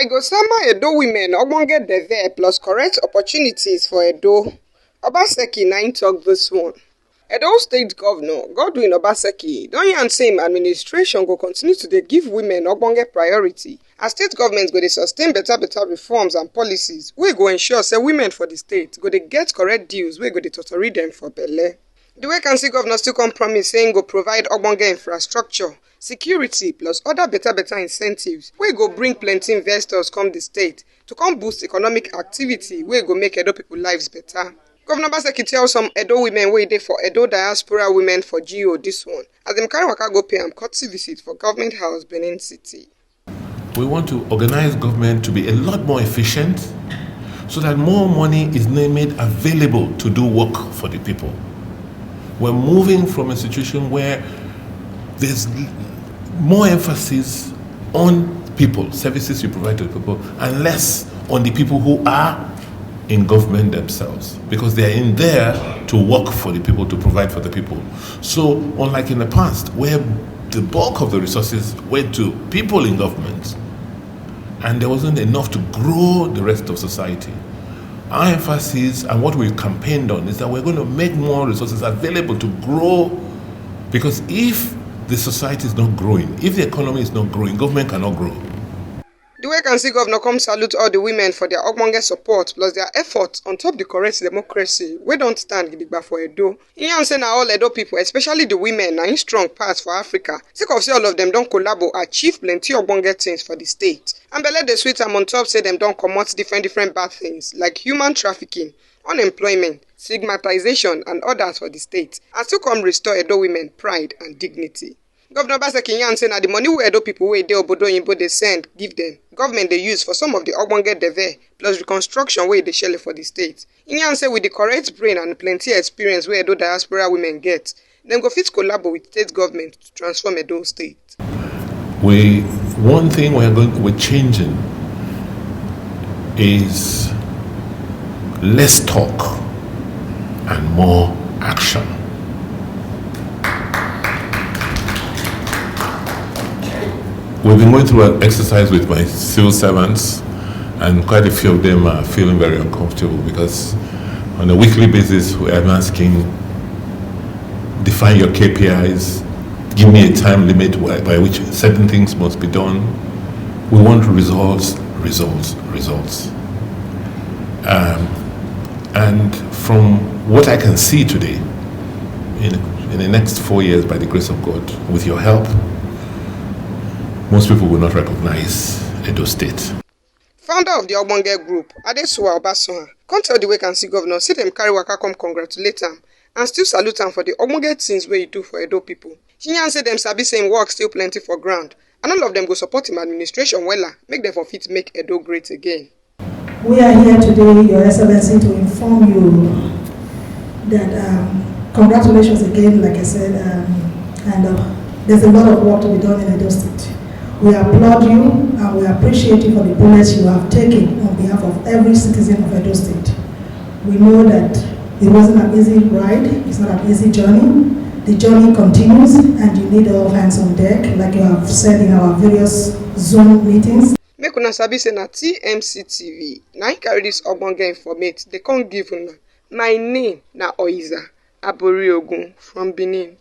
I go sama Edo women Ogbonge Deve plus correct opportunities for Edo. Obaseki 9 talk this one. Edo State Governor Godwin Obaseki don yarn say im administration go continue to dey give women Ogbonge priority as state government go dey sustain better reforms and policies wey go ensure say women for the state go dey get correct deals wey go dey totori dem for belle. The vacancy governor still come promise say im go provide Ogbonge infrastructure, security plus other better incentives wey go bring plenty investors come the state to come boost economic activity wey go make Edo people lives better. Governor Obaseki tell some Edo women wey dey for Edo diaspora women for GO this one as dem carry waka go pay am courtesy visit for Government House, Benin City. We want to organize government to be a lot more efficient so that more money is made available to do work for the people. We're moving from a situation where there's more emphasis on people, services you provide to the people, and less on the people who are in government themselves, because they are in there to work for the people, to provide for the people. So unlike in the past, where the bulk of the resources went to people in government, and there wasn't enough to grow the rest of society, our emphasis and what we've campaigned on is that we're going to make more resources available to grow, because if the society is not growing, if the economy is not growing, government cannot grow. The vacancy governor come salute all the women for their Ogbonge support plus their efforts on top the correct democracy wey don stand gidigba for Edo. He yarn say na all Edo people, especially the women, na in strong pass for Africa. Sake of say all of them don collabo achieve plenty Ogbonge things for the state. And belle dey sweet am on top say dem don comot different bad things like human trafficking, unemployment, stigmatization and others for the state, and still come restore Edo women pride and dignity. Governor Obaseki yarn say na the money wey Edo people wey dey obodo oyinbo dey send give dem, government dey use for some of the Ogbonge Deve plus reconstruction wey dey shele for the state. He yarn say with the correct brain and plenty experience wey Edo diaspora women get, dem go fit collabo with state government to transform Edo state. One thing we're changing is less talk and more action. We've been going through an exercise with my civil servants, and quite a few of them are feeling very uncomfortable because on a weekly basis I'm asking, define your KPIs, give me a time limit by which certain things must be done. We want results. And from what I can see today, in the next 4 years, by the grace of God, with your help, most people will not recognize Edo State. Founder of the Ogbonge group, Adesuwa Obasoha, come tell the vacancy governor say dem carry waka come congratulate am and still salute am for the Ogbonge things wey he do for Edo people. She yarn say dem sabi say im work still plenty for ground, and all of them go support him administration wella, make dem for fit make Edo great again. We are here today, Your Excellency, to inform you that congratulations again, like I said, and there's a lot of work to be done in Edo State. We applaud you and we appreciate you for the bullets you have taken on behalf of every citizen of Edo State. We know that it wasn't an easy ride, it's not an easy journey. The journey continues and you need all hands on deck, like you have said in our various Zoom meetings. Make una sabi say na TMC TV na I carry this Ogbonge informate, they can't give una. My name na Oiza Aboriogun from Benin.